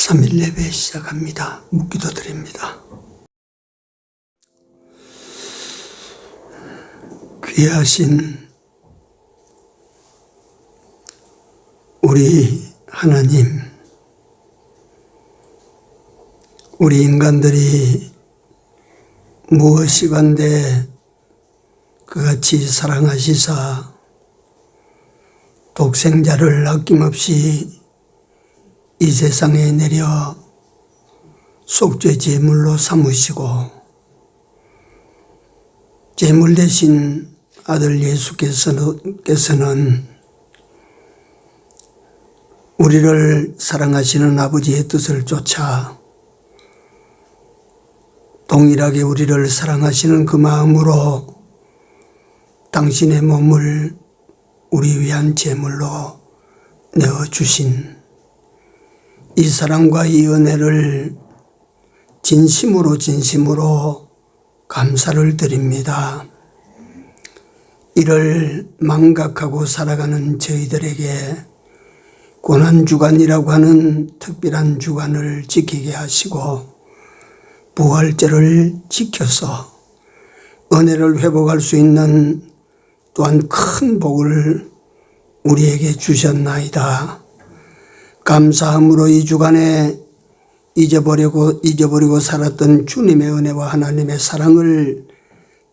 3일 예배 시작합니다. 묵기도 드립니다. 귀하신 우리 하나님, 우리 인간들이 무엇이간데 그같이 사랑하시사 독생자를 아낌없이 이 세상에 내려 속죄 제물로 삼으시고 제물 대신 아들 예수께서는 우리를 사랑하시는 아버지의 뜻을 쫓아 동일하게 우리를 사랑하시는 그 마음으로 당신의 몸을 우리 위한 제물로 내어주신 이 사랑과 이 은혜를 진심으로 감사를 드립니다. 이를 망각하고 살아가는 저희들에게 고난주간이라고 하는 특별한 주간을 지키게 하시고 부활절을 지켜서 은혜를 회복할 수 있는 또한 큰 복을 우리에게 주셨나이다. 감사함으로 이 주간에 잊어버리고 살았던 주님의 은혜와 하나님의 사랑을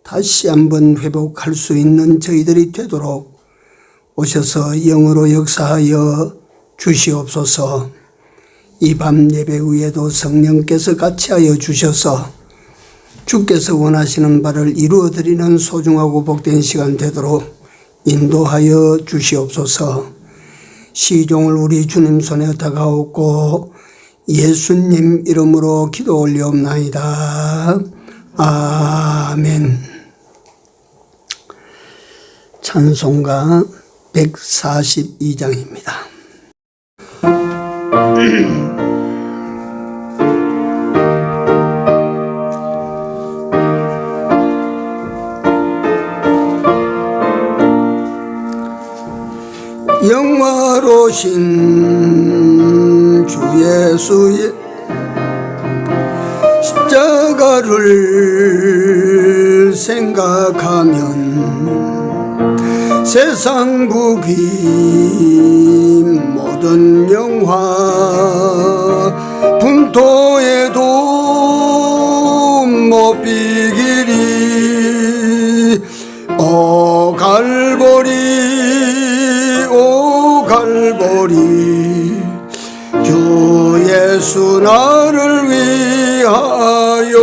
다시 한번 회복할 수 있는 저희들이 되도록 오셔서 영으로 역사하여 주시옵소서. 이 밤 예배 후에도 성령께서 같이 하여 주셔서 주께서 원하시는 바를 이루어드리는 소중하고 복된 시간 되도록 인도하여 주시옵소서. 시종을 우리 주님 손에 다가오고 예수님 이름으로 기도 올리옵나이다. 아멘. 찬송가 142장입니다. 영화로신 주 예수의 십자가를 생각하면 세상 부귀 모든 영화 분토에도 못 비기리. 오 갈보리 주 예수 나를 위하여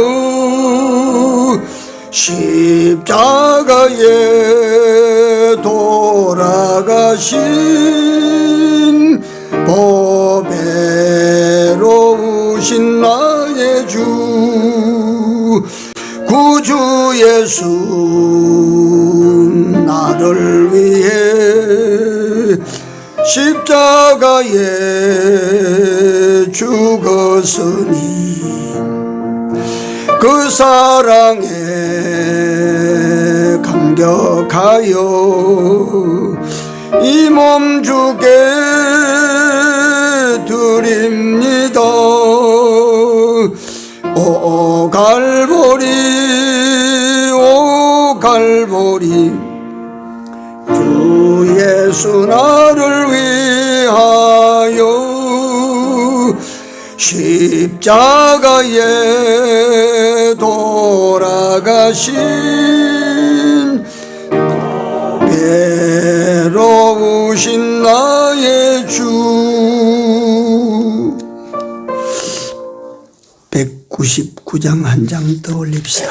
십자가에 돌아가신 보배로우신 나의 주 구주 예수 나를 위해 십자가에 죽었으니 그 사랑에 감격하여 이 몸 주께 드립니다. 오 갈보리 주 예수 나를 위하여 십자가에 돌아가신 괴로우신 나의 주. 199장 한 장 더 올립시다.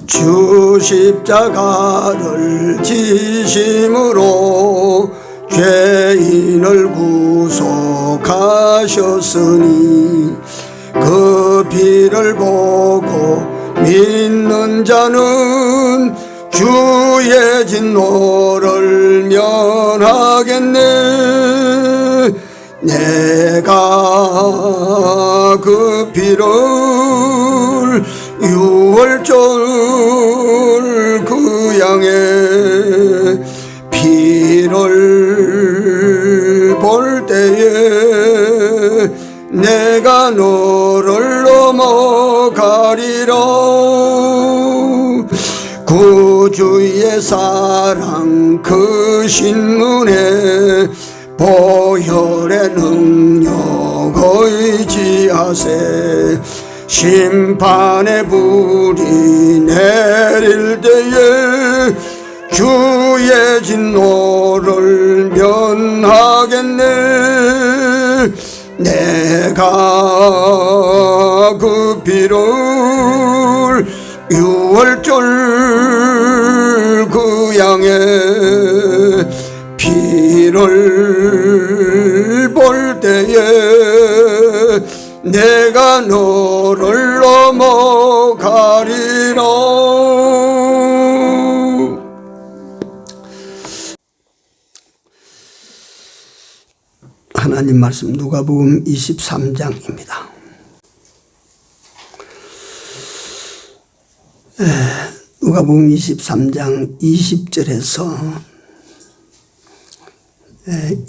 주 십자가를 지심으로 죄인을 구속하셨으니 그 피를 보고 믿는 자는 주의 진노를 면하겠네. 내가 그 피를 6월절 그 양의 피를 볼 때에 내가 너를 넘어가리라. 구주의 사랑 그 신문에 보혈의 능력 의지하세. 심판의 불이 내릴 때에 주의 진노를 면하겠네. 내가 그 피를 6월절 그 양의 피를 볼 때에 내가 너를 넘어가리라. 하나님 말씀 누가복음 23장입니다. 누가복음 23장 20절에서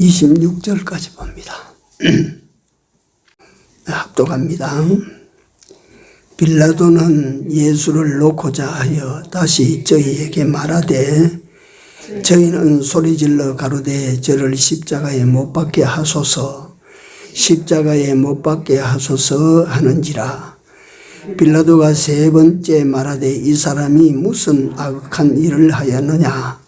26절까지 봅니다. 합독합니다. 빌라도는 예수를 놓고자 하여 다시 저희에게 말하되 저희는 소리질러 가로되 저를 십자가에 못 박게 하소서, 십자가에 못 박게 하소서 하는지라. 빌라도가 세 번째 말하되 이 사람이 무슨 악한 일을 하였느냐.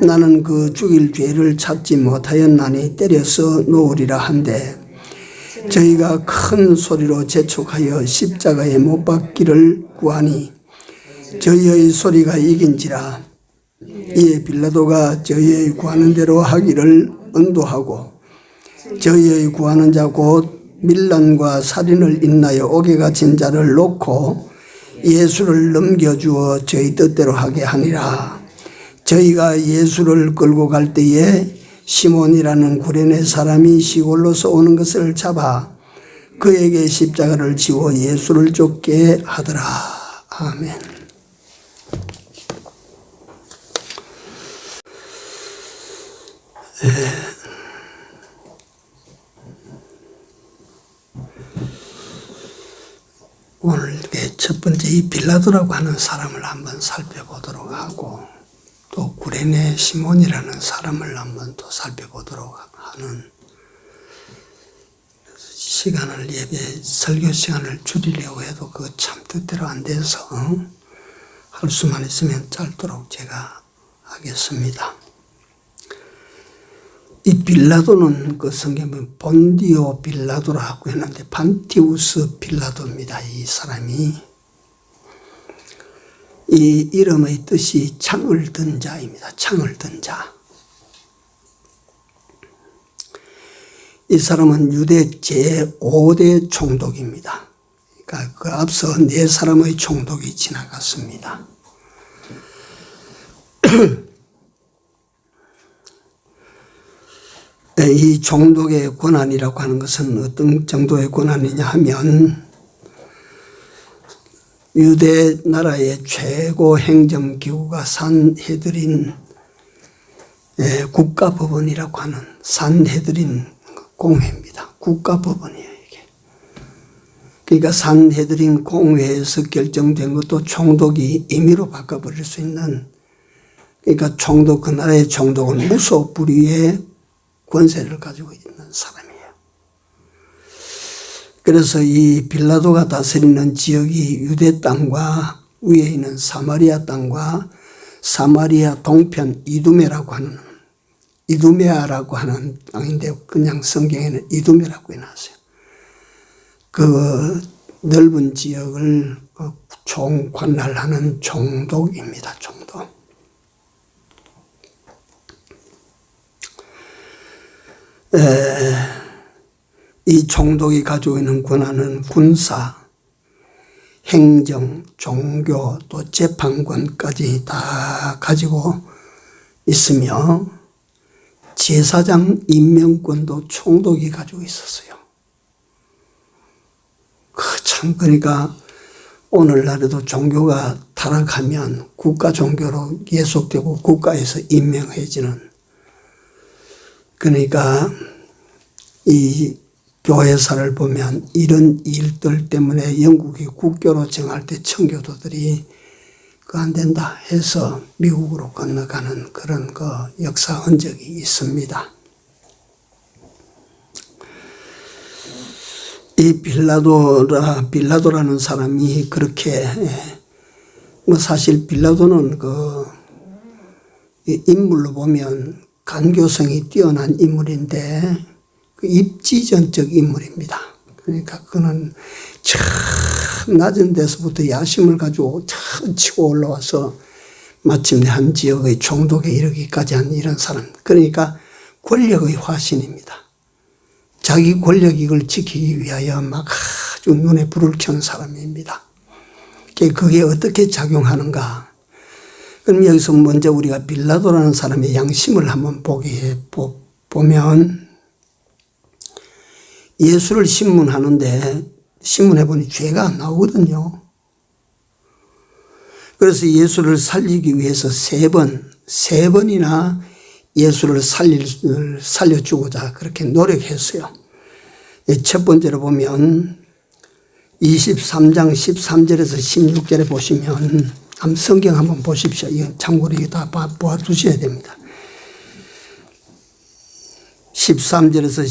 나는 그 죽일 죄를 찾지 못하였나니 때려서 놓으리라 한데 저희가 큰 소리로 재촉하여 십자가에 못 박기를 구하니 저희의 소리가 이긴지라. 이에 빌라도가 저희의 구하는 대로 하기를 언도하고 저희의 구하는 자 곧 밀란과 살인을 인하여 옥에 갇힌 자를 놓고 예수를 넘겨주어 저희 뜻대로 하게 하니라. 저희가 예수를 끌고 갈 때에 시몬이라는 구레네 사람이 시골로서 오는 것을 잡아 그에게 십자가를 지워 예수를 쫓게 하더라. 아멘. 오늘 첫 번째 이 빌라도라고 하는 사람을 한번 살펴보도록 하고 또 구레네 시몬이라는 사람을 한번 또 살펴보도록 하는 시간을 설교 시간을 줄이려고 해도 그거 참 뜻대로 안 돼서 할 수만 있으면 짧도록 제가 하겠습니다. 이 빌라도는 그 성경에 본디오 빌라도라고 했는데 판티우스 빌라도입니다. 이 사람이 이 이름의 뜻이 창을 든 자입니다. 창을 든 자. 이 사람은 유대 제5대 총독입니다. 그러니까 그 앞서 4사람의 총독이 지나갔습니다. 이 총독의 권한이라고 하는 것은 어떤 정도의 권한이냐 하면 유대 나라의 최고 행정기구가 산헤드린 국가법원이라고 하는 산헤드린 공회입니다. 국가법원이에요, 이게. 그러니까 산헤드린 공회에서 결정된 것도 총독이 임의로 바꿔버릴 수 있는, 그러니까 총독, 그 나라의 총독은 무소불위의 권세를 가지고 있는 사람이에요. 그래서 이 빌라도가 다스리는 지역이 유대 땅과 위에 있는 사마리아 땅과 사마리아 동편 이두메라고 하는, 이두메아라고 하는 땅인데 그냥 성경에는 이두메라고 해놨어요. 그 넓은 지역을 총관할하는 총독입니다. 총독. 이 총독이 가지고 있는 권한은 군사, 행정, 종교, 또 재판권까지 다 가지고 있으며 제사장 임명권도 총독이 가지고 있었어요. 그러니까 오늘날에도 종교가 타락하면 국가 종교로 계속되고 국가에서 임명해지는, 그러니까 이 교회사를 보면 이런 일들 때문에 영국이 국교로 정할 때 청교도들이 안 된다 해서 미국으로 건너가는 그런 역사 흔적이 있습니다. 이 빌라도라는 사람이 그렇게, 사실 빌라도는 인물로 보면 간교성이 뛰어난 인물인데 입지전적 인물입니다. 그러니까 그는 참 낮은 데서부터 야심을 가지고 참 치고 올라와서 마침내 한 지역의 총독에 이르기까지 한 이런 사람. 그러니까 권력의 화신입니다. 자기 권력 이익을 지키기 위하여 막 아주 눈에 불을 켠 사람입니다. 그게 어떻게 작용하는가? 그럼 여기서 먼저 우리가 빌라도라는 사람의 양심을 한번 보면, 예수를 신문하는데 신문해보니 죄가 안 나오거든요. 그래서 예수를 살리기 위해서 세 번이나 예수를 살려주고자 그렇게 노력했어요. 첫 번째로 보면 23장 13절에서 16절에 보시면, 성경 한번 보십시오. 이건 참고로 이거 다 보아두셔야 됩니다. 13절에서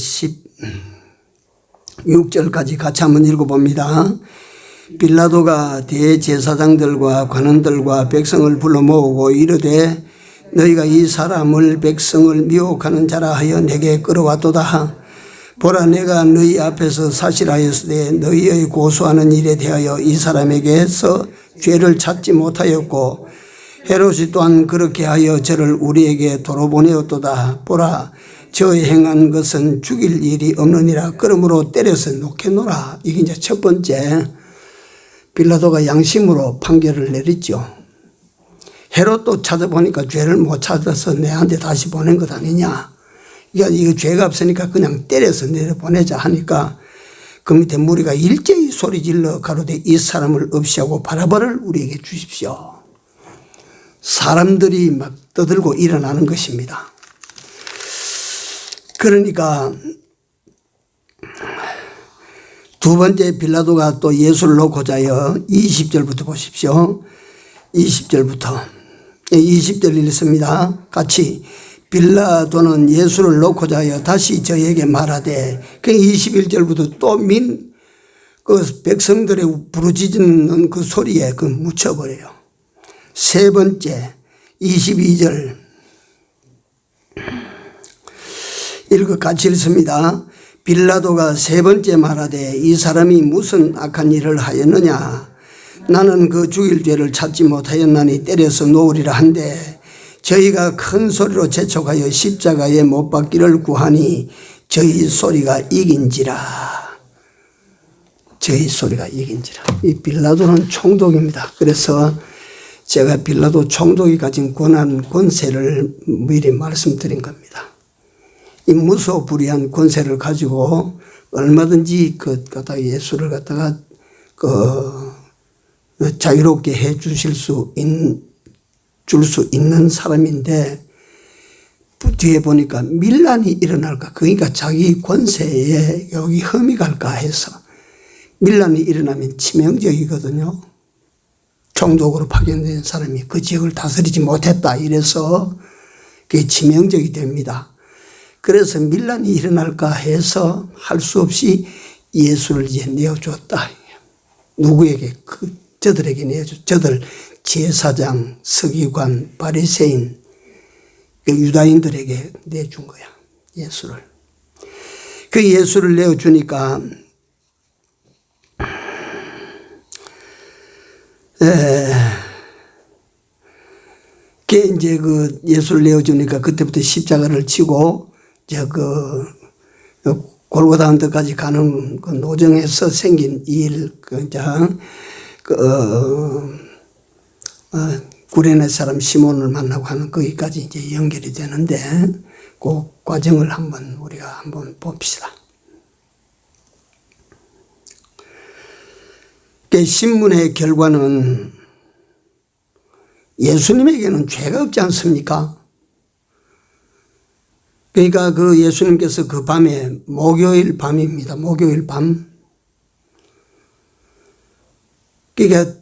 16절까지 같이 한번 읽어봅니다. 빌라도가 대제사장들과 관원들과 백성을 불러 모으고 이르되 너희가 이 사람을 백성을 미혹하는 자라 하여 내게 끌어왔도다. 보라, 내가 너희 앞에서 사실하였으되 너희의 고소하는 일에 대하여 이 사람에게서 죄를 찾지 못하였고 헤롯이 또한 그렇게 하여 저를 우리에게 도로 보내었도다. 보라, 저 행한 것은 죽일 일이 없느니라. 그러므로 때려서 놓겠노라. 이게 이제 첫 번째, 빌라도가 양심으로 판결을 내렸죠. 헤롯도 찾아보니까 죄를 못 찾아서 내한테 다시 보낸 것 아니냐. 이거 죄가 없으니까 그냥 때려서 내려보내자 하니까 그 밑에 무리가 일제히 소리질러 가로되 이 사람을 없이하고 바라바를 우리에게 주십시오. 사람들이 막 떠들고 일어나는 것입니다. 그러니까 두 번째, 빌라도가 또 예수를 놓고자 하여 20절부터 보십시오. 20절부터 20절 읽습니다. 같이. 빌라도는 예수를 놓고자 하여 다시 저에게 말하되, 그 21절부터 또 그 백성들의 부르짖는 그 소리에 묻혀버려요. 세 번째 22절 같이 읽습니다. 빌라도가 세 번째 말하되 이 사람이 무슨 악한 일을 하였느냐. 나는 그 죽일 죄를 찾지 못하였나니 때려서 놓으리라 한데 저희가 큰 소리로 재촉하여 십자가에 못 박기를 구하니 저희 소리가 이긴지라. 저희 소리가 이긴지라. 이 빌라도는 총독입니다. 그래서 제가 빌라도 총독이 가진 권세를 미리 말씀드린 겁니다. 이 무소불위한 권세를 가지고 얼마든지 예수를 갖다가 자유롭게 해 주실 줄 수 있는 사람인데, 뒤에 보니까 밀란이 일어날까, 그러니까 자기 권세에 여기 흠이 갈까 해서 밀란이 일어나면 치명적이거든요. 총독으로 파견된 사람이 그 지역을 다스리지 못했다 이래서 그게 치명적이 됩니다. 그래서 밀란이 일어날까 해서 할 수 없이 예수를 이제 내어주었다. 누구에게? 저들에게 내어줬. 저들 제사장, 서기관, 바리새인, 유다인들에게 내준 거야. 예수를. 그 예수를 내어주니까 이제 예수를 내어주니까 그때부터 십자가를 치고 골고다 언덕까지 가는 그 노정에서 생긴 일, 구레네 사람 시몬을 만나고 하는 거기까지 이제 연결이 되는데, 그 과정을 우리가 한번 봅시다. 그때 신문의 결과는 예수님에게는 죄가 없지 않습니까? 그러니까 그 예수님께서 그 밤에 목요일 밤입니다. 목요일 밤. 그러니까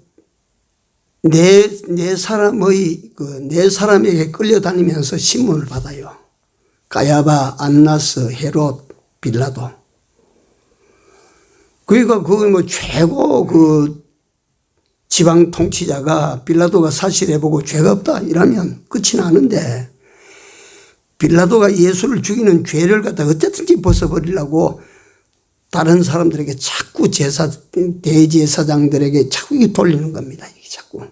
네 사람에게 끌려다니면서 신문을 받아요. 가야바, 안나스, 헤롯, 빌라도. 그러니까 그 최고 지방 통치자가 빌라도가 사실해보고 죄가 없다 이러면 끝이 나는데, 빌라도가 예수를 죽이는 죄를 갖다 어쨌든지 벗어버리려고 다른 사람들에게 자꾸 대제사장들에게 자꾸 돌리는 겁니다. 이게 자꾸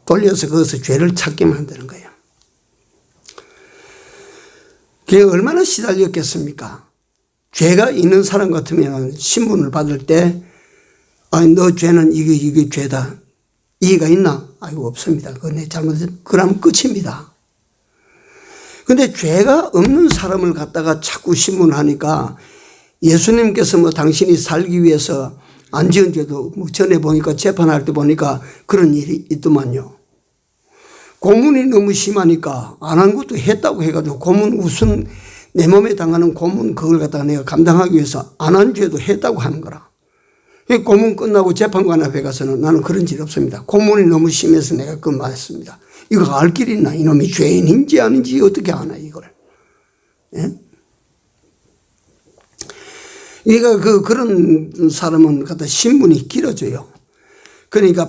돌려서 거기서 죄를 찾게 만드는 거예요. 그게 얼마나 시달렸겠습니까? 죄가 있는 사람 같으면 신문을 받을 때, 아니, 너 죄는 이게 죄다. 이해가 있나? 아이고, 없습니다. 그거 내 잘못했, 그러면 끝입니다. 근데 죄가 없는 사람을 갖다가 자꾸 신문하니까 예수님께서 당신이 살기 위해서 안 지은 죄도 전에 보니까 재판할 때 보니까 그런 일이 있더만요. 고문이 너무 심하니까 안 한 것도 했다고 해가지고 고문 우선 내 몸에 당하는 고문 그걸 갖다가 내가 감당하기 위해서 안 한 죄도 했다고 하는 거라. 고문 끝나고 재판관 앞에 가서는 나는 그런 일 없습니다. 고문이 너무 심해서 내가 그거 말했습니다. 이거 알 길이 있나? 이놈이 죄인인지 아닌지 어떻게 아나 이걸. 예? 그러니까 그런 사람은 갖다 신문이 길어져요. 그러니까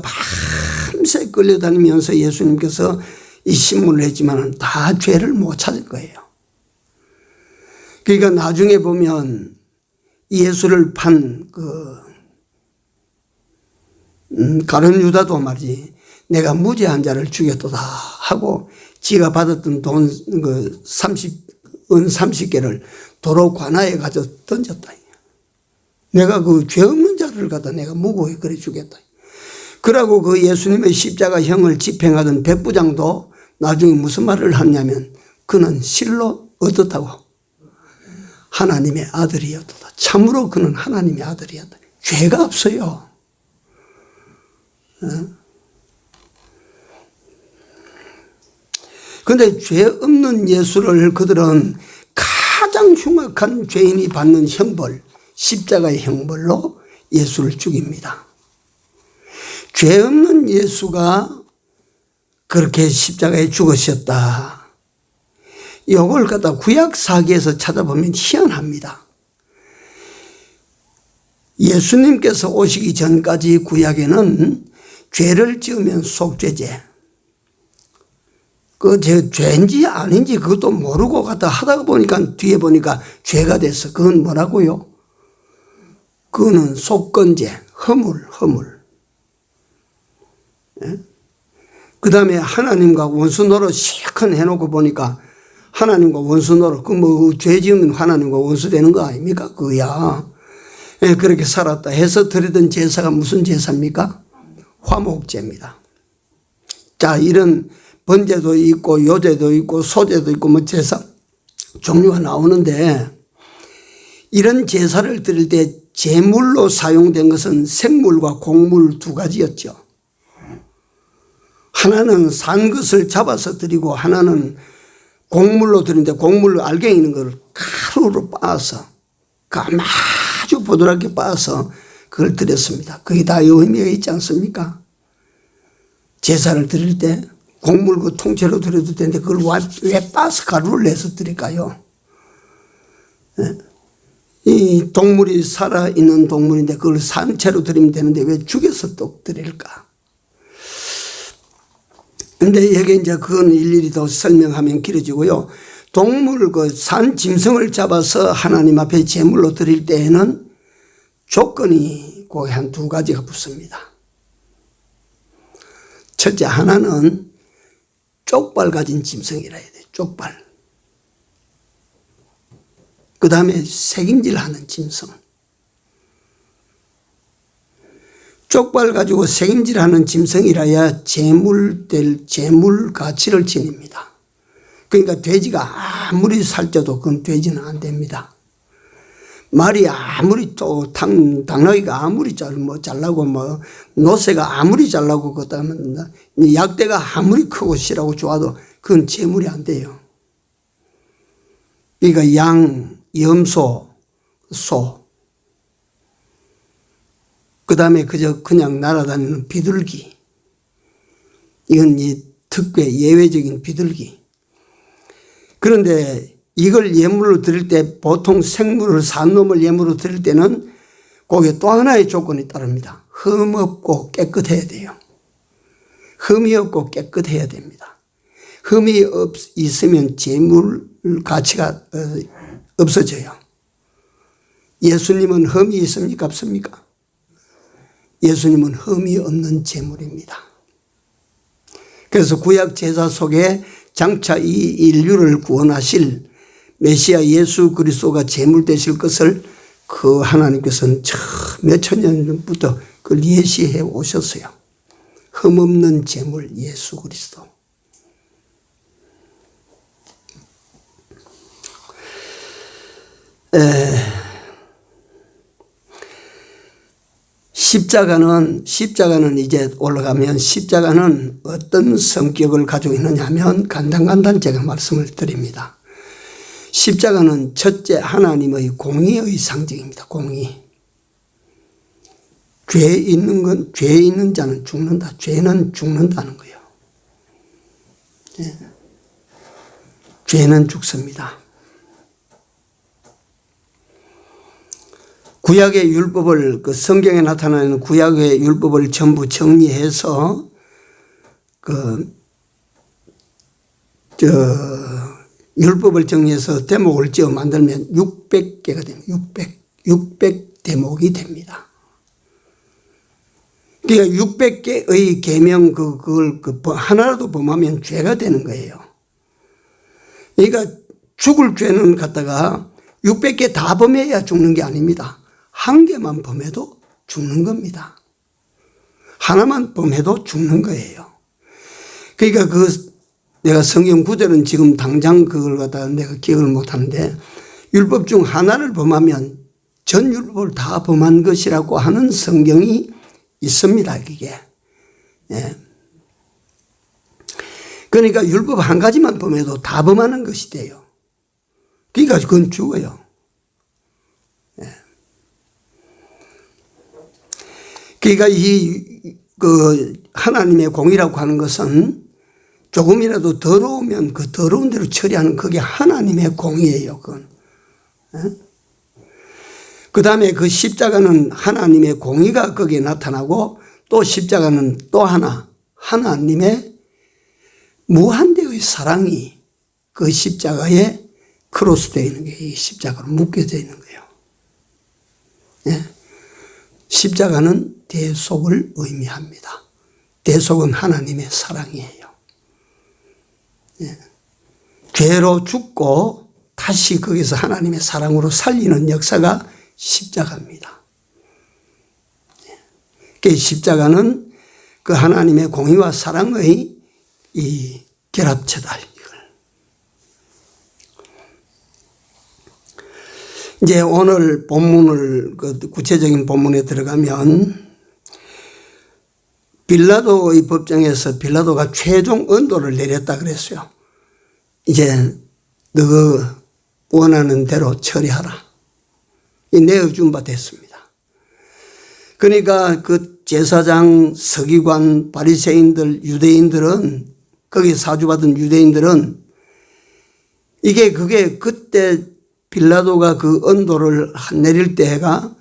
밤새 끌려다니면서 예수님께서 이 신문을 했지만 다 죄를 못 찾을 거예요. 그러니까 나중에 보면 예수를 판 가룟 유다도 말이지, 내가 무죄한 자를 죽였도다 하고 지가 받았던 돈 30개를 도로 관아에 가져 던졌다. 내가 그 죄 없는 자를 갖다 내가 무고히 그래 주겠다. 그러고 그 예수님의 십자가형을 집행하던 백부장도 나중에 무슨 말을 하냐면, 그는 실로 어떻다고? 하나님의 아들이었다. 참으로 그는 하나님의 아들이었다. 죄가 없어요. 그런데 죄 없는 예수를 그들은 가장 흉악한 죄인이 받는 형벌, 십자가의 형벌로 예수를 죽입니다. 죄 없는 예수가 그렇게 십자가에 죽으셨다. 이걸 갖다 구약 사기에서 찾아보면 희한합니다. 예수님께서 오시기 전까지 구약에는 죄를 지으면 속죄제, 죄인지 아닌지 그것도 모르고 갖다 하다가 보니까 뒤에 보니까 죄가 됐어. 그건 뭐라고요? 그거는 속건제, 허물. 예? 그 다음에 하나님과 원수 노릇 실컷 해놓고 보니까 하나님과 원수 노릇, 죄 지으면 하나님과 원수 되는 거 아닙니까? 그거야. 예, 그렇게 살았다 해서 드리던 제사가 무슨 제사입니까? 화목제입니다. 자, 이런 번제도 있고 요제도 있고 소제도 있고 제사 종류가 나오는데, 이런 제사를 드릴 때 제물로 사용된 것은 생물과 곡물 두 가지였죠. 하나는 산 것을 잡아서 드리고 하나는 곡물로 드리는데, 곡물 알갱이 있는 걸 가루로 빻아서 아주 보드랍게 빻아서 그걸 드렸습니다. 그게 다 의미가 있지 않습니까? 제사를 드릴 때 곡물 그 통째로 드려도 되는데 그걸 왜 빻아서 가루를 내서 드릴까요? 이 동물이 살아있는 동물인데 그걸 산채로 드리면 되는데 왜 죽여서 또 드릴까? 근데 여기 이제 그건 일일이 더 설명하면 길어지고요. 동물 산 짐승을 잡아서 하나님 앞에 제물로 드릴 때에는 조건이 거기 한 두 가지가 붙습니다. 첫째, 하나는 쪽발 가진 짐승이라 해야 돼. 쪽발. 그 다음에 색임질하는 짐승. 쪽발 가지고 색임질하는 짐승이라야 제물 가치를 지닙니다. 그러니까 돼지가 아무리 살쪄도 그건 돼지는 안 됩니다. 말이 아무리 또 당나귀가 아무리 잘나고 노새가 아무리 잘나고 그렇다면 약대가 아무리 크고 실하고 좋아도 그건 재물이 안 돼요. 그러니까 양, 염소, 소, 그 다음에 그냥 날아다니는 비둘기, 이건 이 특별 예외적인 비둘기. 그런데 이걸 예물로 드릴 때 보통 생물을 산 놈을 예물로 드릴 때는 거기에 또 하나의 조건이 따릅니다. 흠 없고 깨끗해야 돼요. 흠이 없고 깨끗해야 됩니다. 흠이 있으면 재물 가치가 없어져요. 예수님은 흠이 있습니까? 없습니까? 예수님은 흠이 없는 재물입니다. 그래서 구약 제사 속에 장차 이 인류를 구원하실 메시아 예수 그리스도가 제물 되실 것을 그 하나님께서는 몇천 년 전부터 그걸 예시해 오셨어요. 흠없는 제물 예수 그리스도. 십자가는 이제 올라가면 십자가는 어떤 성격을 가지고 있느냐 하면 간단간단 제가 말씀을 드립니다. 십자가는 첫째 하나님의 공의의 상징입니다. 공의. 죄 있는 자는 죽는다. 죄는 죽는다는 거예요. 네. 죄는 죽습니다. 구약의 율법을 성경에 나타나는 구약의 율법을 전부 정리해서 율법을 정리해서 대목을 지어 만들면 600개가 됩니다. 600 대목이 됩니다. 그러니까 600개의 계명 그걸 하나라도 범하면 죄가 되는 거예요. 그러니까 죽을 죄는 갖다가 600개 다 범해야 죽는 게 아닙니다. 한 개만 범해도 죽는 겁니다. 하나만 범해도 죽는 거예요. 그러니까 내가 성경 구절은 지금 당장 그걸 갖다가 내가 기억을 못 하는데 율법 중 하나를 범하면 전 율법을 다 범한 것이라고 하는 성경이 있습니다. 이게. 예. 그러니까 율법 한 가지만 범해도 다 범하는 것이 돼요. 그러니까 그건 죽어요. 예. 그러니까 하나님의 공의라고 하는 것은 조금이라도 더러우면 그 더러운 대로 처리하는 그게 하나님의 공의예요. 그건. 그 다음에 그 십자가는 하나님의 공의가 거기에 나타나고 또 십자가는 또 하나님의 무한대의 사랑이 그 십자가에 크로스되어 있는 게 이 십자가로 묶여져 있는 거예요. 네. 십자가는 대속을 의미합니다. 대속은 하나님의 사랑이에요. 네. 죄로 죽고 다시 거기서 하나님의 사랑으로 살리는 역사가 십자가입니다. 그 십자가는 그 하나님의 공의와 사랑의 이 결합체다. 이제 오늘 본문을 구체적인 본문에 들어가면 빌라도의 법정에서 빌라도가 최종 언도를 내렸다 그랬어요. 이제 너 원하는 대로 처리하라. 내어준 바 됐습니다. 그러니까 그 제사장, 서기관, 바리새인들, 유대인들은 거기 사주받은 유대인들은 그게 그때 빌라도가 그 언도를 내릴 때가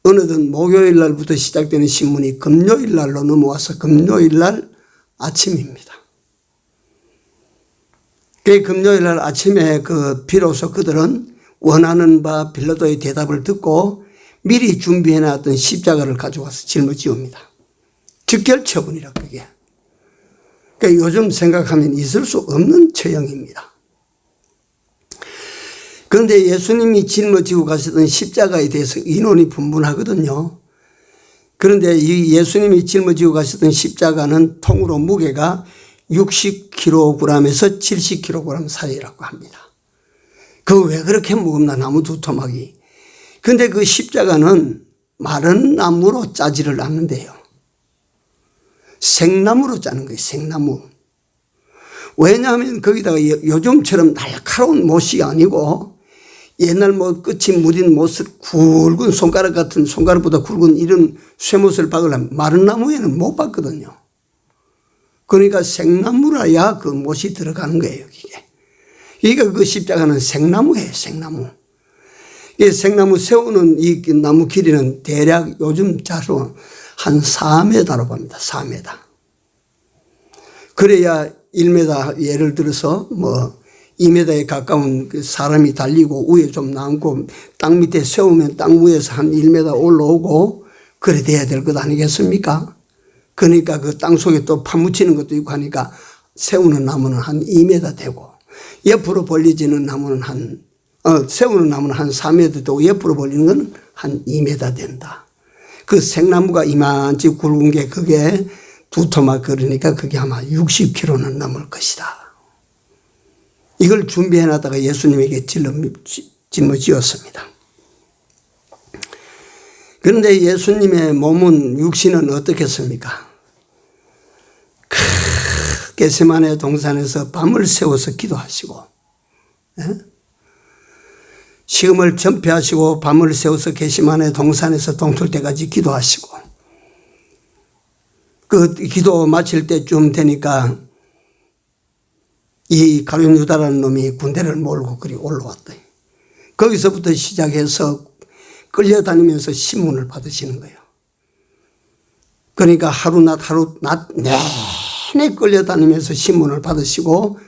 어느덧 목요일 날부터 시작되는 신문이 금요일 날로 넘어와서 금요일 날 아침입니다. 그 금요일 날 아침에 비로소 그들은 원하는 바 빌라도의 대답을 듣고 미리 준비해 놨던 십자가를 가져와서 짊어지옵니다. 즉결 처분이라 그게. 그러니까 요즘 생각하면 있을 수 없는 처형입니다. 그런데 예수님이 짊어지고 가시던 십자가에 대해서 인원이 분분하거든요. 그런데 이 예수님이 짊어지고 가시던 십자가는 통으로 무게가 60kg에서 70kg 사이라고 합니다. 왜 그렇게 무겁나 나무 두토막이. 근데 그 십자가는 마른 나무로 짜지를 않는데요. 생나무로 짜는 거예요. 생나무. 왜냐하면 거기다가 요즘처럼 날카로운 못이 아니고 옛날 뭐 끝이 무딘 못을 굵은 손가락 같은 손가락보다 굵은 이런 쇠못을 박으려면 마른 나무에는 못 박거든요. 그러니까 생나무라야 그 못이 들어가는 거예요. 그러니까 그 십자가는 생나무예요. 생나무. 이 생나무 세우는 이 나무 길이는 대략 요즘 자로 한 4m로 봅니다. 4m. 그래야 1m 예를 들어서 뭐 2m에 가까운 그 사람이 달리고 위에 좀 남고 땅 밑에 세우면 땅 위에서 한 1m 올라오고 그래 돼야 될 것 아니겠습니까? 그러니까 그 땅 속에 또 파묻히는 것도 있고 하니까 세우는 나무는 한 2m 되고 옆으로 벌려지는 나무는 세우는 나무는 한 4m 되고 옆으로 벌리는 건 한 2m 된다. 그 생나무가 이만치 굵은 게 그게 두토막 그러니까 그게 아마 60kg는 넘을 것이다. 이걸 준비해 놨다가 예수님에게 짊어지었습니다. 그런데 예수님의 몸은 육신은 어떻겠습니까? 겟세마네 동산에서 밤을 새워서 기도하시고 시험을 전폐하시고 밤을 새워서 겟세마네 동산에서 동틀 때까지 기도하시고 그 기도 마칠 때쯤 되니까 이 가룟 유다라는 놈이 군대를 몰고 그리 올라왔다. 거기서부터 시작해서 끌려다니면서 신문을 받으시는 거예요. 그러니까 하루낮 내내 끌려다니면서 신문을 받으시고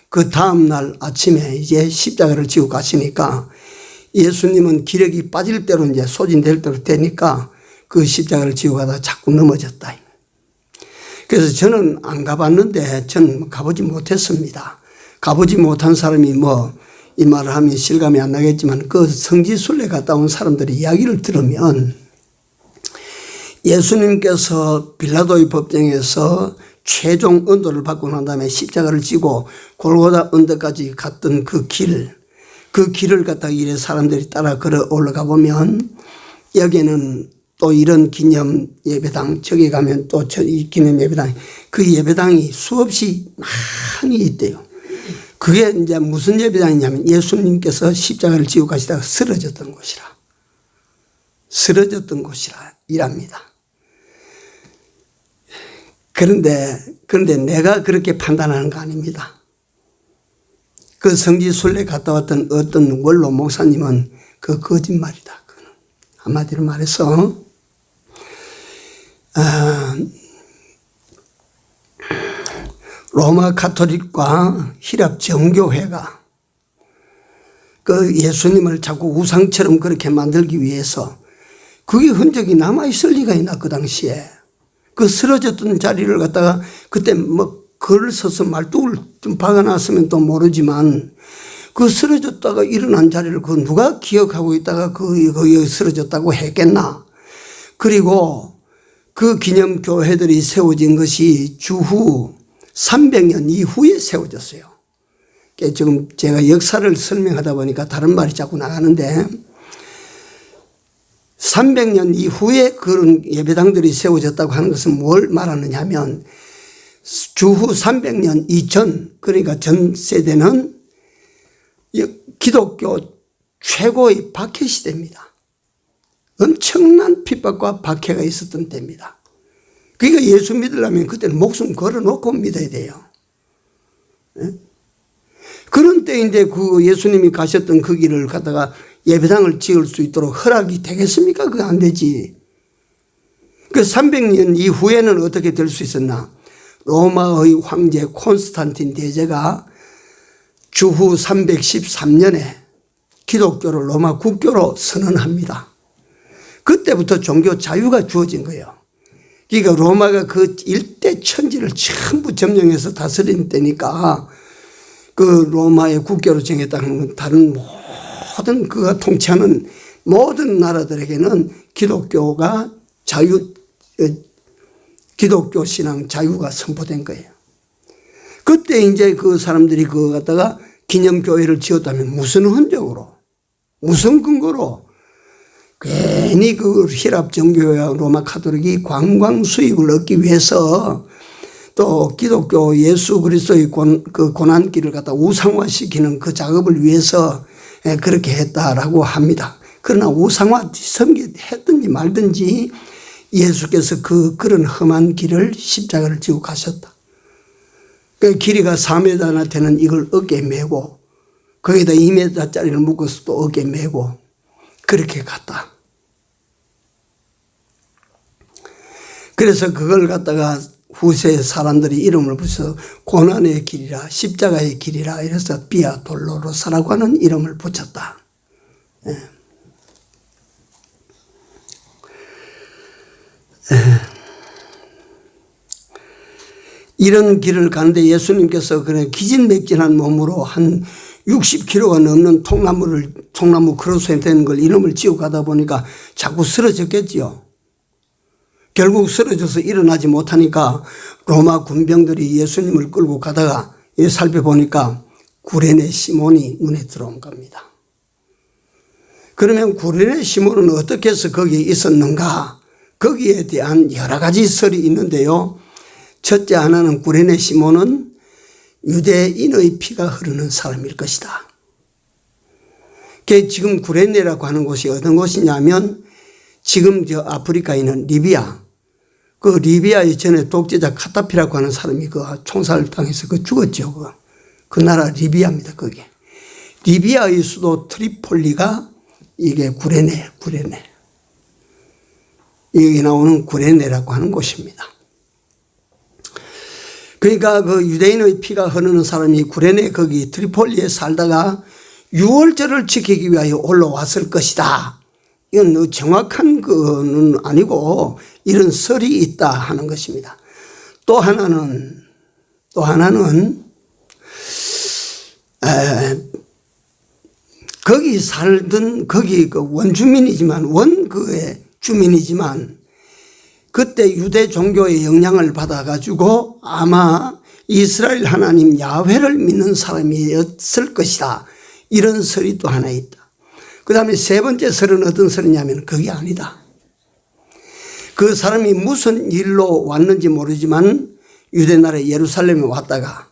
그 다음날 아침에 이제 십자가를 지고 가시니까 예수님은 기력이 빠질 대로 이제 소진될 대로 되니까 그 십자가를 지고 가다 자꾸 넘어졌다. 그래서 저는 안 가봤는데 저는 가보지 못했습니다. 가보지 못한 사람이 뭐 이 말을 하면 실감이 안 나겠지만 그 성지순례 갔다 온 사람들의 이야기를 들으면 예수님께서 빌라도의 법정에서 최종 언도를 받고 난 다음에 십자가를 지고 골고다 언덕까지 갔던 그 길을 갖다가 이래 사람들이 따라 걸어 올라가 보면 여기는 또 이런 기념 예배당, 저기 가면 또 이 기념 예배당, 그 예배당이 수없이 많이 있대요. 그게 이제 무슨 예배당이냐면 예수님께서 십자가를 지고 가시다가 쓰러졌던 곳이라 이랍니다. 그런데 내가 그렇게 판단하는 거 아닙니다. 그 성지순례 갔다 왔던 어떤 원로 목사님은 그 거짓말이다. 한마디로 말해서 로마 가톨릭과 히랍 정교회가 그 예수님을 자꾸 우상처럼 그렇게 만들기 위해서 그게 흔적이 남아있을 리가 있나 그 당시에. 그 쓰러졌던 자리를 갖다가 그때 뭐 글을 써서 말뚝을 좀 박아놨으면 또 모르지만 그 쓰러졌다가 일어난 자리를 그 누가 기억하고 있다가 거기 쓰러졌다고 했겠나. 그리고 그 기념교회들이 세워진 것이 주후 300년 이후에 세워졌어요. 지금 제가 역사를 설명하다 보니까 다른 말이 자꾸 나가는데 300년 이후에 그런 예배당들이 세워졌다고 하는 것은 뭘 말하느냐 하면 주후 300년 이전, 그러니까 전 세대는 기독교 최고의 박해 시대입니다. 엄청난 핍박과 박해가 있었던 때입니다. 그러니까 예수 믿으려면 그때는 목숨 걸어놓고 믿어야 돼요. 그런 때인데 그 예수님이 가셨던 그 길을 갖다가 예배당을 지을 수 있도록 허락이 되겠습니까? 그거 안 되지. 그 300년 이후에는 어떻게 될 수 있었나? 로마의 황제 콘스탄틴 대제가 주후 313년에 기독교를 로마 국교로 선언합니다. 그때부터 종교 자유가 주어진 거예요. 그러니까 로마가 그 일대 천지를 전부 점령해서 다스린 때니까 그 로마의 국교로 정했다는 건 다른 모든 그가 통치하는 모든 나라들에게는 기독교가 기독교 신앙 자유가 선포된 거예요. 그때 이제 그 사람들이 그거 갖다가 기념교회를 지었다면 무슨 흔적으로, 무슨 근거로 괜히 그 히랍 정교회와 로마 카톨릭이 관광 수입을 얻기 위해서 또 기독교 예수 그리스도의 그 고난길을 갖다 우상화시키는 그 작업을 위해서 그렇게 했다라고 합니다. 그러나 우상화 했든지 말든지 예수께서 그런 험한 길을 십자가를 지고 가셨다. 그 길이가 4m나 되는 이걸 어깨에 메고 거기다 2m짜리를 묶어서 또 어깨에 메고 그렇게 갔다. 그래서 그걸 갖다가 후세 사람들이 이름을 붙여서 고난의 길이라 십자가의 길이라 이래서 비아 돌로로사라고 하는 이름을 붙였다. 이런 길을 가는데 예수님께서 그냥 기진맥진한 몸으로 한 60kg가 넘는 통나무 크로스에 된 걸 이름을 지고 가다 보니까 자꾸 쓰러졌겠지요. 결국 쓰러져서 일어나지 못하니까 로마 군병들이 예수님을 끌고 가다가 살펴보니까 구레네 시몬이 눈에 들어온 겁니다. 그러면 구레네 시몬은 어떻게 해서 거기에 있었는가? 거기에 대한 여러 가지 설이 있는데요. 첫째 하나는 구레네 시몬은 유대인의 피가 흐르는 사람일 것이다. 지금 구레네라고 하는 곳이 어떤 곳이냐면 지금 저 아프리카에 있는 리비아, 그 리비아의 전에 독재자 카다피라고 하는 사람이 그 총살을 당해서 죽었죠. 그 나라 리비아입니다. 거기. 리비아의 수도 트리폴리가 이게 구레네. 여기 나오는 구레네라고 하는 곳입니다. 그러니까 그 유대인의 피가 흐르는 사람이 구레네 거기 트리폴리에 살다가 유월절을 지키기 위하여 올라왔을 것이다. 이건 정확한 거는 아니고 이런 설이 있다 하는 것입니다. 또 하나는 거기 살던 거기 그 원주민이지만 원그의 주민이지만 그때 유대 종교의 영향을 받아가지고 아마 이스라엘 하나님 야훼를 믿는 사람이었을 것이다. 이런 설이 또 하나 있다. 그 다음에 세 번째 설은 어떤 설이냐면 그게 아니다. 그 사람이 무슨 일로 왔는지 모르지만 유대 나라 예루살렘에 왔다가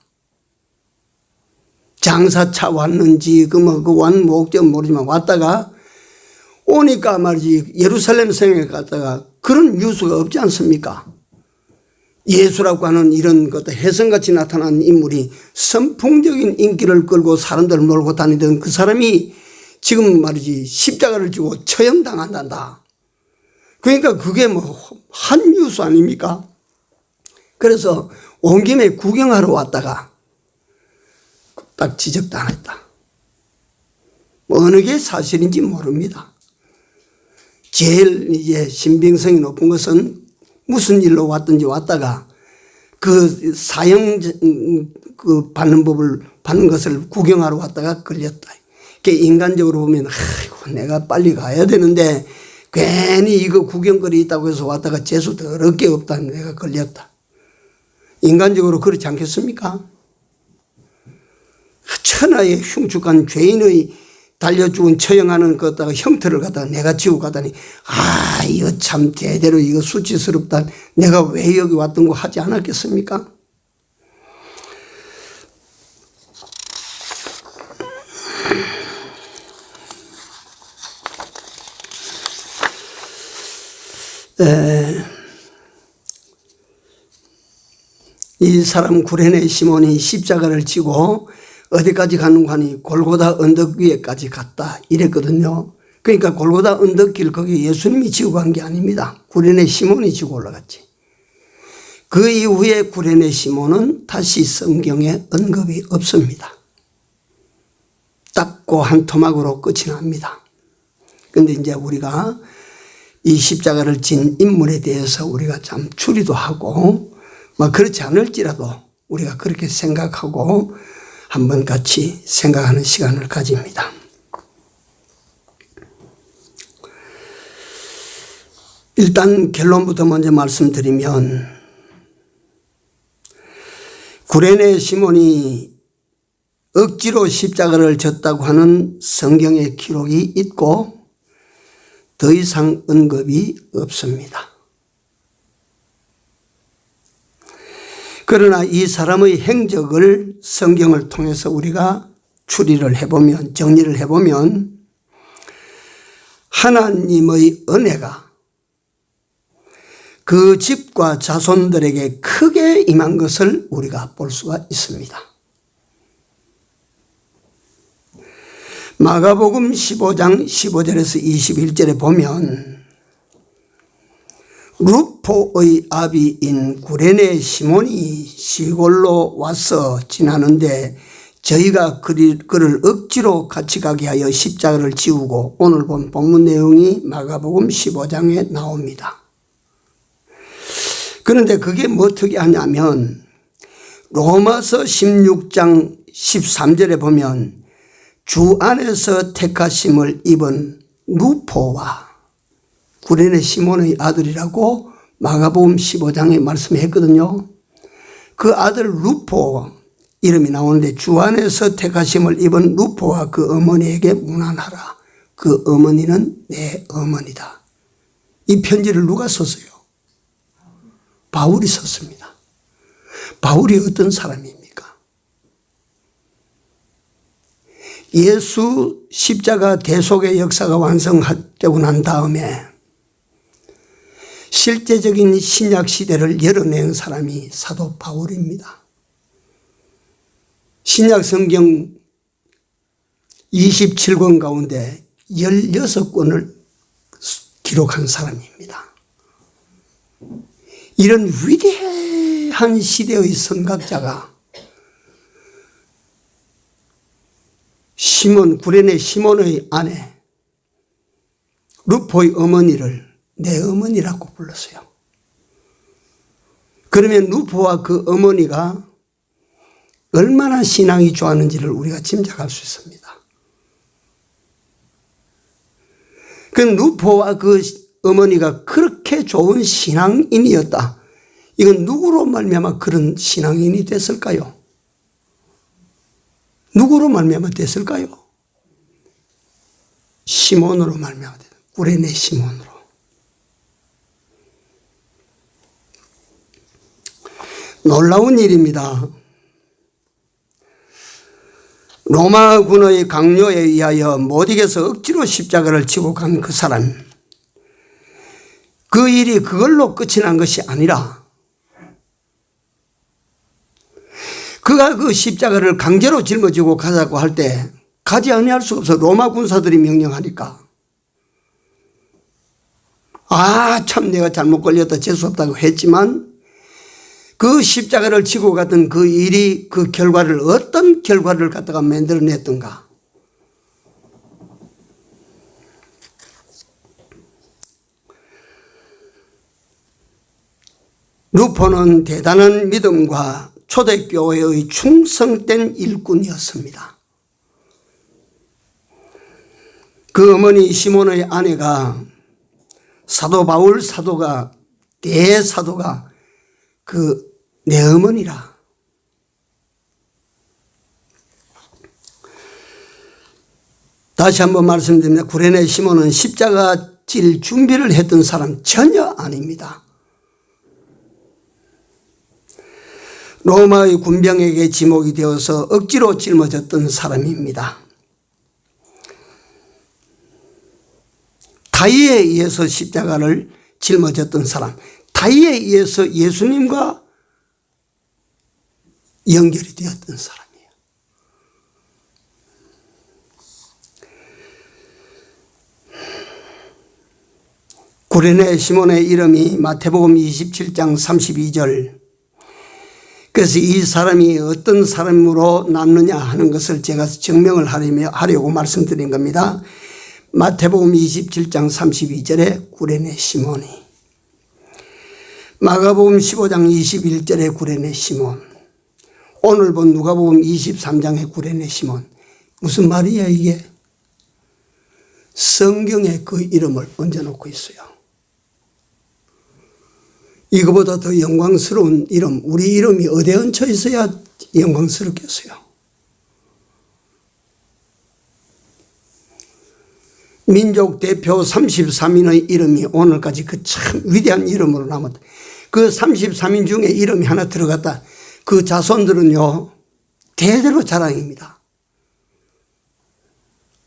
장사차 왔는지 그 목적 모르지만 왔다가 오니까 말이지 예루살렘 성에 갔다가 그런 뉴스가 없지 않습니까? 예수라고 하는 이런 혜성같이 나타난 인물이 선풍적인 인기를 끌고 사람들을 몰고 다니던 그 사람이 지금 말이지 십자가를 지고 처형당한단다. 그러니까 그게 한 뉴스 아닙니까? 그래서 온 김에 구경하러 왔다가 딱 지적당했다. 어느 게 사실인지 모릅니다. 제일 이제 신빙성이 높은 것은 무슨 일로 왔든지 왔다가 그 사형 받는 법을 받는 것을 구경하러 왔다가 걸렸다. 인간적으로 보면 아이고 내가 빨리 가야 되는데 괜히 이거 구경거리 있다고 해서 왔다가 재수 더럽게 없다. 내가 걸렸다. 인간적으로 그렇지 않겠습니까? 천하의 흉측한 죄인의 달려 죽은 처형하는 것다가 형태를 갖다가 내가 지고 가다니 이거 참 대대로 이거 수치스럽다. 내가 왜 여기 왔던 거 하지 않았겠습니까? 이 사람 구레네 시몬이 십자가를 지고 어디까지 가는가 하니 골고다 언덕 위에까지 갔다 이랬거든요. 그러니까 골고다 언덕길 거기 예수님이 지고 간 게 아닙니다. 구레네 시몬이 지고 올라갔지. 그 이후에 구레네 시몬은 다시 성경에 언급이 없습니다. 딱 그 한 토막으로 끝이 납니다. 그런데 이제 우리가 이 십자가를 진 인물에 대해서 우리가 참 추리도 하고 그렇지 않을지라도 우리가 그렇게 생각하고 한번 같이 생각하는 시간을 가집니다. 일단 결론부터 먼저 말씀드리면 구레네 시몬이 억지로 십자가를 졌다고 하는 성경의 기록이 있고 더 이상 언급이 없습니다. 그러나 이 사람의 행적을 성경을 통해서 우리가 추리를 해보면, 정리를 해보면 하나님의 은혜가 그 집과 자손들에게 크게 임한 것을 우리가 볼 수가 있습니다. 마가복음 15장 15절에서 21절에 보면 루포의 아비인 구레네 시몬이 시골로 와서 지나는데 저희가 그를 억지로 같이 가게 하여 십자가를 지우고, 오늘 본 본문 내용이 마가복음 15장에 나옵니다. 그런데 그게 뭐 특이하냐면 로마서 16장 13절에 보면 주 안에서 택하심을 입은 루포와 구레네 시몬의 아들이라고 마가복음 15장에 말씀했거든요. 그 아들 루포 이름이 나오는데 주 안에서 택하심을 입은 루포와 그 어머니에게 문안하라. 그 어머니는 내 어머니다. 이 편지를 누가 썼어요? 바울이 썼습니다. 바울이 어떤 사람입니까? 예수 십자가 대속의 역사가 완성되고 난 다음에 실제적인 신약 시대를 열어낸 사람이 사도 바울입니다. 신약 성경 27권 가운데 16권을 기록한 사람입니다. 이런 위대한 시대의 선각자가 구레네 시몬의 아내 루포의 어머니를 내 어머니라고 불렀어요. 그러면 루포와 그 어머니가 얼마나 신앙이 좋았는지를 우리가 짐작할 수 있습니다. 그 루포와 그 어머니가 그렇게 좋은 신앙인이었다. 이건 누구로 말미암아 그런 신앙인이 됐을까요? 누구로 말미암아 됐을까요? 시몬으로 말미암아 됐다. 구레네 시몬으로. 놀라운 일입니다. 로마군의 강요에 의하여 못 이겨서 억지로 십자가를 지고 간 그 사람, 그 일이 그걸로 끝이 난 것이 아니라 그가 그 십자가를 강제로 짊어지고 가자고 할 때 가지 아니할 수가 없어. 로마 군사들이 명령하니까. 참 내가 잘못 걸렸다 재수없다고 했지만 그 십자가를 지고 갔던 그 일이 그 결과를 어떤 결과를 갖다가 만들어냈던가. 루포는 대단한 믿음과 초대교회의 충성된 일꾼이었습니다. 그 어머니 시몬의 아내가 사도 바울 사도가 대사도가 그 내 어머니라. 다시 한번 말씀드립니다. 구레네 시몬은 십자가 질 준비를 했던 사람 전혀 아닙니다. 로마의 군병에게 지목이 되어서 억지로 짊어졌던 사람입니다. 타의에 의해서 십자가를 짊어졌던 사람, 타의에 의해서 예수님과 연결이 되었던 사람이에요. 구레네 시몬의 이름이 마태복음 27장 32절. 그래서 이 사람이 어떤 사람으로 남느냐 하는 것을 제가 증명을 하려고 말씀드린 겁니다. 마태복음 27장 32절에 구레네 시몬이, 마가복음 15장 21절에 구레네 시몬, 오늘 본 누가복음 23장의 구레네 시몬. 무슨 말이야 이게? 성경에 그 이름을 얹어놓고 있어요. 이거보다 더 영광스러운 이름, 우리 이름이 어디에 얹혀 있어야 영광스럽겠어요. 민족 대표 33인의 이름이 오늘까지 그 참 위대한 이름으로 남았다. 그 33인 중에 이름이 하나 들어갔다. 그 자손들은요, 대대로 자랑입니다.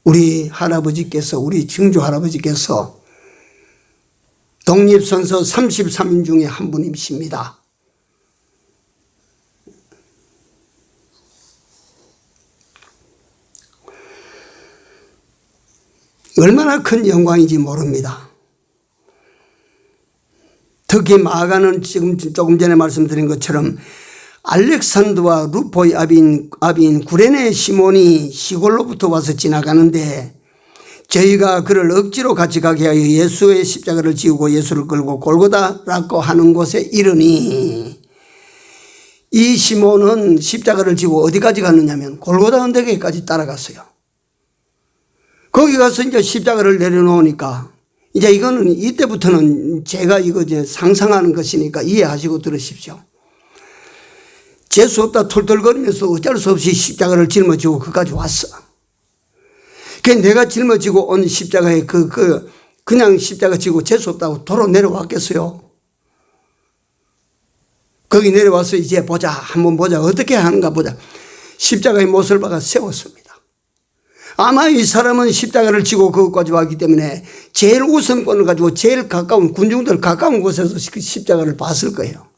우리 할아버지께서, 우리 증조 할아버지께서 독립선서 33인 중에 한 분이십니다. 얼마나 큰 영광인지 모릅니다. 특히 마가는 지금 조금 전에 말씀드린 것처럼 알렉산더와 루포의 아비인 구레네 시몬이 시골로부터 와서 지나가는데 저희가 그를 억지로 같이 가게 하여 예수의 십자가를 지우고 예수를 끌고 골고다라고 하는 곳에 이르니, 이 시몬은 십자가를 지고 어디까지 갔느냐면 골고다 언덕에까지 따라갔어요. 거기 가서 이제 십자가를 내려놓으니까 이제 이거는 이때부터는 제가 이거 이제 상상하는 것이니까 이해하시고 들으십시오. 재수 없다 툴툴거리면서 어쩔 수 없이 십자가를 짊어지고 그까지 왔어. 내가 짊어지고 온 십자가에 그냥 십자가 지고 재수 없다고 도로 내려왔겠어요? 거기 내려와서 이제 보자, 한번 보자, 어떻게 하는가 보자. 십자가의 못을 박아 세웠습니다. 아마 이 사람은 십자가를 지고 그것까지 왔기 때문에 제일 우선권을 가지고 제일 가까운 군중들 가까운 곳에서 십자가를 봤을 거예요.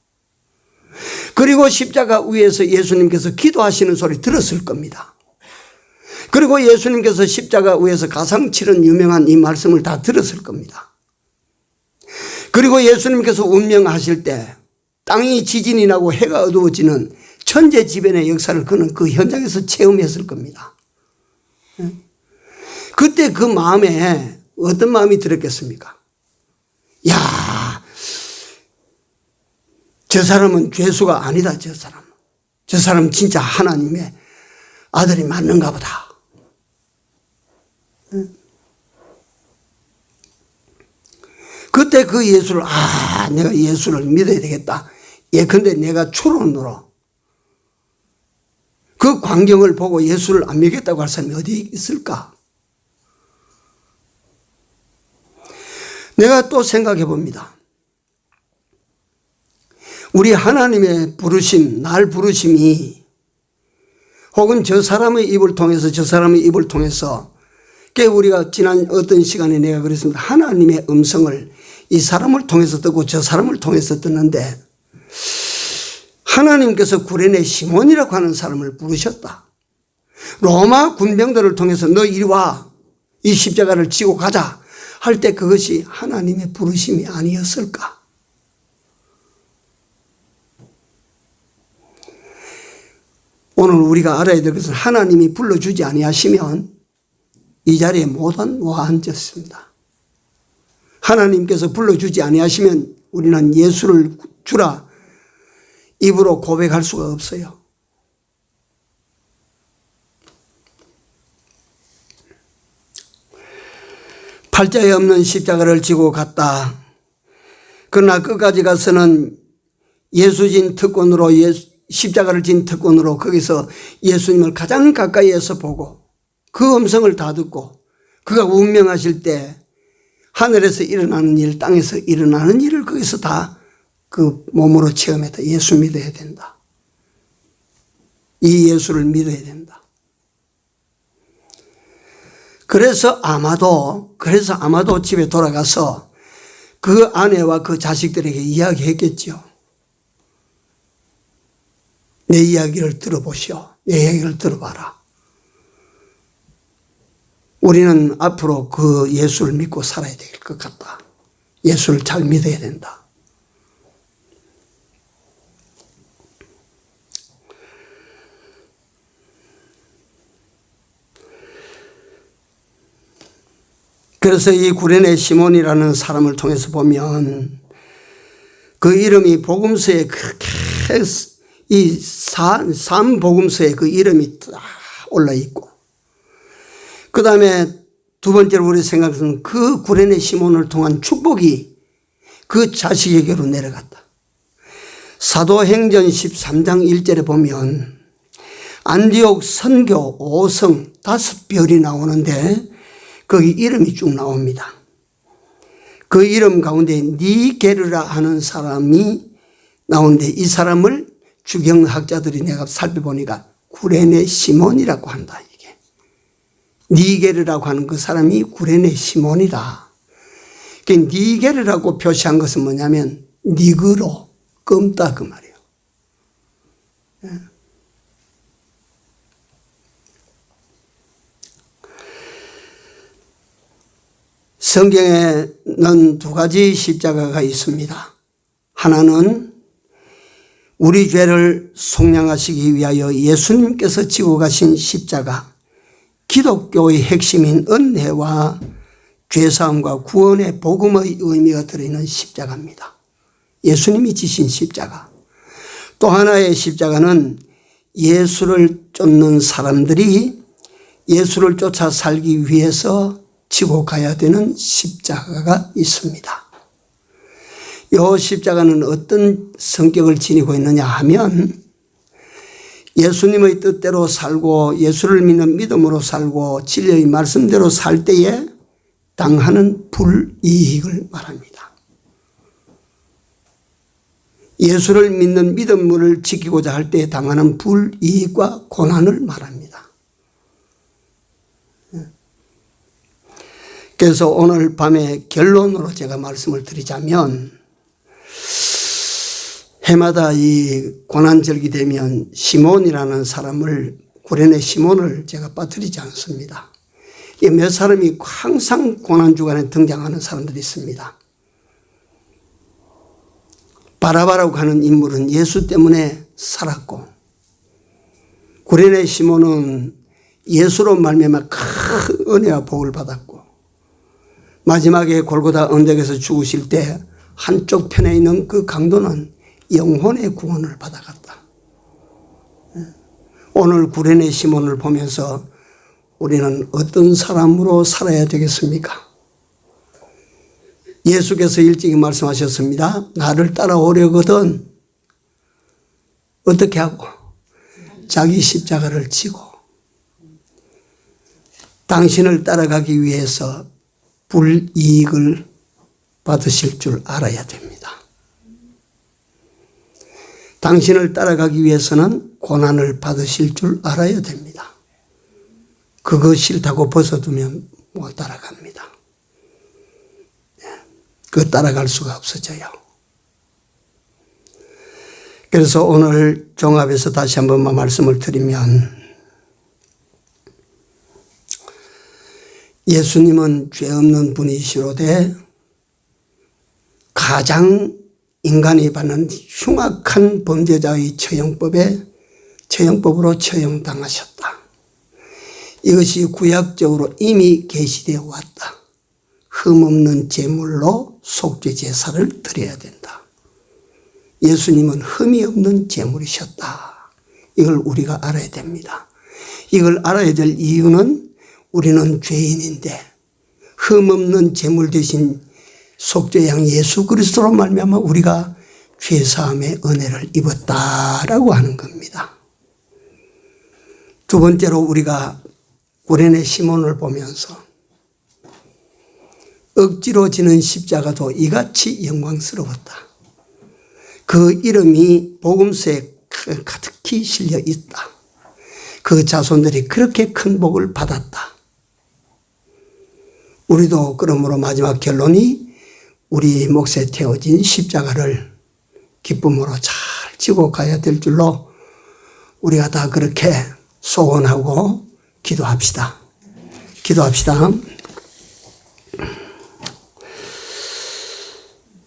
그리고 십자가 위에서 예수님께서 기도하시는 소리 들었을 겁니다. 그리고 예수님께서 십자가 위에서 가상 치른 유명한 이 말씀을 다 들었을 겁니다. 그리고 예수님께서 운명하실 때 땅이 지진이 나고 해가 어두워지는 천재지변의 역사를 그는 그 현장에서 체험했을 겁니다. 그때 그 마음에 어떤 마음이 들었겠습니까? 야, 저 사람은 죄수가 아니다. 저 사람 진짜 하나님의 아들이 맞는가 보다. 그때 그 예수를, 내가 예수를 믿어야 되겠다. 예컨대 내가 추론으로 그 광경을 보고 예수를 안 믿겠다고 할 사람이 어디 있을까? 내가 또 생각해 봅니다. 우리 하나님의 부르심, 날 부르심이 혹은 저 사람의 입을 통해서 우리가 지난 어떤 시간에 내가 그랬습니다. 하나님의 음성을 이 사람을 통해서 듣고 저 사람을 통해서 듣는데 하나님께서 구레네 시몬이라고 하는 사람을 부르셨다. 로마 군병들을 통해서 너 이리 와. 이 십자가를 지고 가자. 할 때 그것이 하나님의 부르심이 아니었을까? 오늘 우리가 알아야 될 것은 하나님이 불러주지 아니하시면 이 자리에 못 앉았습니다. 하나님께서 불러주지 아니하시면 우리는 예수를 주라 입으로 고백할 수가 없어요. 팔자에 없는 십자가를 지고 갔다. 그러나 끝까지 가서는 예수진 특권으로 십자가를 진 특권으로 거기서 예수님을 가장 가까이에서 보고 그 음성을 다 듣고 그가 운명하실 때 하늘에서 일어나는 일, 땅에서 일어나는 일을 거기서 다 그 몸으로 체험했다. 예수 믿어야 된다. 이 예수를 믿어야 된다. 그래서 아마도 집에 돌아가서 그 아내와 그 자식들에게 이야기했겠죠. 내 이야기를 들어보시오. 내 이야기를 들어봐라. 우리는 앞으로 그 예수를 믿고 살아야 될 것 같다. 예수를 잘 믿어야 된다. 그래서 이 구레네 시몬이라는 사람을 통해서 보면 그 이름이 복음서에 그렇게 이 삼복음서에 그 이름이 다 올라 있고 그 다음에 두 번째로 우리 생각하는 그 구레네 시몬을 통한 축복이 그 자식에게로 내려갔다. 사도행전 13장 1절에 보면 안디옥 선교 5성 5별이 나오는데 거기 이름이 쭉 나옵니다. 그 이름 가운데 니게르라 하는 사람이 나오는데 이 사람을 주경학자들이 내가 살펴보니까 구레네 시몬이라고 한다. 이게 니게르라고 하는 그 사람이 구레네 시몬이다. 니게르라고 표시한 것은 뭐냐면 니그로, 검다 그 말이에요. 성경에는 두 가지 십자가가 있습니다. 하나는 우리 죄를 속량하시기 위하여 예수님께서 지고 가신 십자가, 기독교의 핵심인 은혜와 죄사함과 구원의 복음의 의미가 들어있는 십자가입니다. 예수님이 지신 십자가. 또 하나의 십자가는 예수를 쫓는 사람들이 예수를 쫓아 살기 위해서 지고 가야 되는 십자가가 있습니다. 이 십자가는 어떤 성격을 지니고 있느냐 하면 예수님의 뜻대로 살고 예수를 믿는 믿음으로 살고 진리의 말씀대로 살 때에 당하는 불이익을 말합니다. 예수를 믿는 믿음을 지키고자 할 때 당하는 불이익과 고난을 말합니다. 그래서 오늘 밤에 결론으로 제가 말씀을 드리자면 해마다 이 고난절기 되면 시몬이라는 사람을 구레네 시몬을 제가 빠뜨리지 않습니다. 몇 사람이 항상 고난주간에 등장하는 사람들이 있습니다. 바라바라고 하는 인물은 예수 때문에 살았고 구레네 시몬은 예수로 말미암아 큰 은혜와 복을 받았고 마지막에 골고다 언덕에서 죽으실 때 한쪽 편에 있는 그 강도는 영혼의 구원을 받아갔다. 오늘 구레네 시몬을 보면서 우리는 어떤 사람으로 살아야 되겠습니까? 예수께서 일찍이 말씀하셨습니다. 나를 따라오려거든 어떻게 하고? 자기 십자가를 지고 당신을 따라가기 위해서 불이익을 받으실 줄 알아야 됩니다. 당신을 따라가기 위해서는 고난을 받으실 줄 알아야 됩니다. 그거 싫다고 벗어두면 못 따라갑니다. 그거 따라갈 수가 없어져요. 그래서 오늘 종합해서 다시 한번 말씀을 드리면 예수님은 죄 없는 분이시로되 가장 인간이 받는 흉악한 범죄자의 처형법으로 처형당하셨다. 이것이 구약적으로 이미 계시되어 왔다. 흠없는 제물로 속죄 제사를 드려야 된다. 예수님은 흠이 없는 제물이셨다. 이걸 우리가 알아야 됩니다. 이걸 알아야 될 이유는 우리는 죄인인데 흠없는 제물 대신 속죄양 예수 그리스도로 말미암아 우리가 죄사함의 은혜를 입었다라고 하는 겁니다. 두 번째로 우리가 구레네 시몬을 보면서 억지로 지는 십자가도 이같이 영광스러웠다. 그 이름이 복음서에 가득히 실려 있다. 그 자손들이 그렇게 큰 복을 받았다. 우리도 그러므로 마지막 결론이 우리 몫에 태워진 십자가를 기쁨으로 잘 지고 가야 될 줄로 우리가 다 그렇게 소원하고 기도합시다. 기도합시다.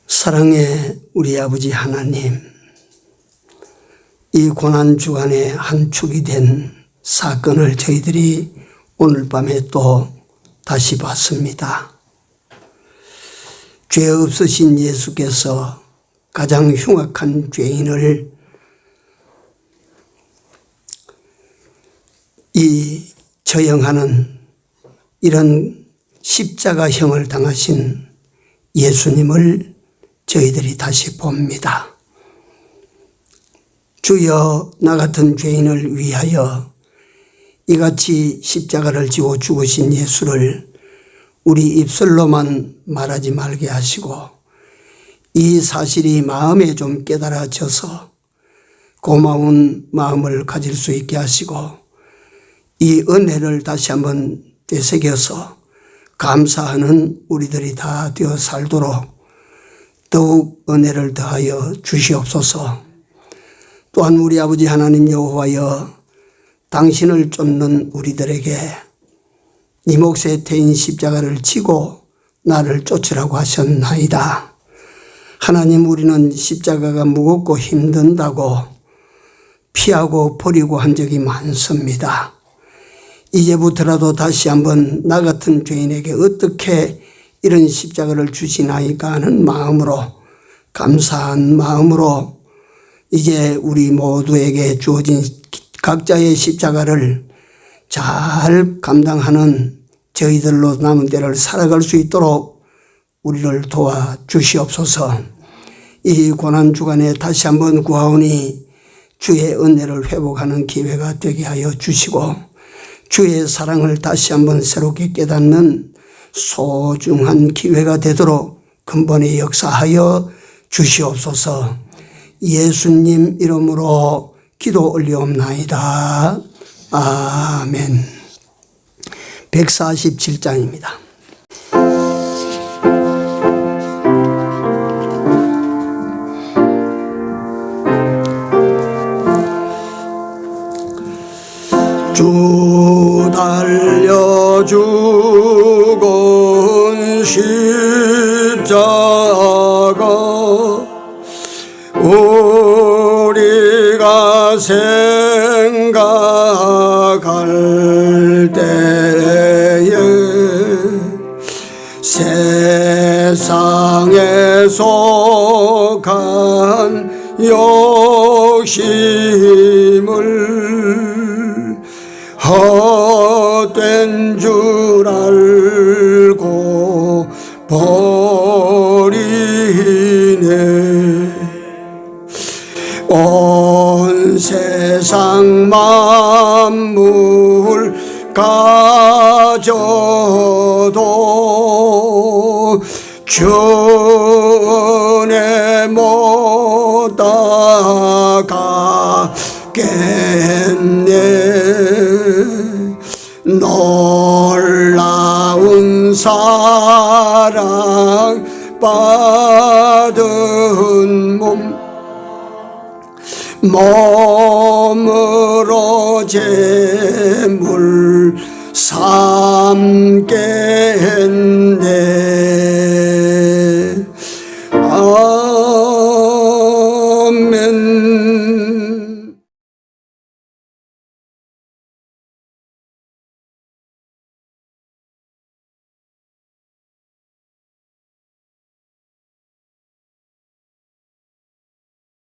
사랑의 우리 아버지 하나님, 이 고난주간의 한 축이 된 사건을 저희들이 오늘 밤에 또 다시 봤습니다. 죄 없으신 예수께서 가장 흉악한 죄인을 이 처형하는 이런 십자가형을 당하신 예수님을 저희들이 다시 봅니다. 주여 나 같은 죄인을 위하여 이같이 십자가를 지고 죽으신 예수를 우리 입술로만 말하지 말게 하시고 이 사실이 마음에 좀 깨달아져서 고마운 마음을 가질 수 있게 하시고 이 은혜를 다시 한번 되새겨서 감사하는 우리들이 다 되어 살도록 더욱 은혜를 더하여 주시옵소서. 또한 우리 아버지 하나님 여호와여, 당신을 쫓는 우리들에게 네 몫의 태인 십자가를 지고 나를 쫓으라고 하셨나이다. 하나님, 우리는 십자가가 무겁고 힘든다고 피하고 버리고 한 적이 많습니다. 이제부터라도 다시 한번 나 같은 죄인에게 어떻게 이런 십자가를 주시나이까 하는 마음으로, 감사한 마음으로 이제 우리 모두에게 주어진 각자의 십자가를 잘 감당하는 저희들로 남은 때를 살아갈 수 있도록 우리를 도와주시옵소서. 이 고난주간에 다시 한번 구하오니 주의 은혜를 회복하는 기회가 되게 하여 주시고 주의 사랑을 다시 한번 새롭게 깨닫는 소중한 기회가 되도록 근본에 역사하여 주시옵소서. 예수님 이름으로 기도 올리옵나이다. 아멘. 147장입니다. 주 달려 죽은 십자가 우리가 생각할 때에 세상에 속한 욕심을 헛된 줄 알고 버리네. 온 세상 만물 가져도 주 은혜 못 따가겠네. 놀라운 사랑 받은 몸으로 제물 삼겠네.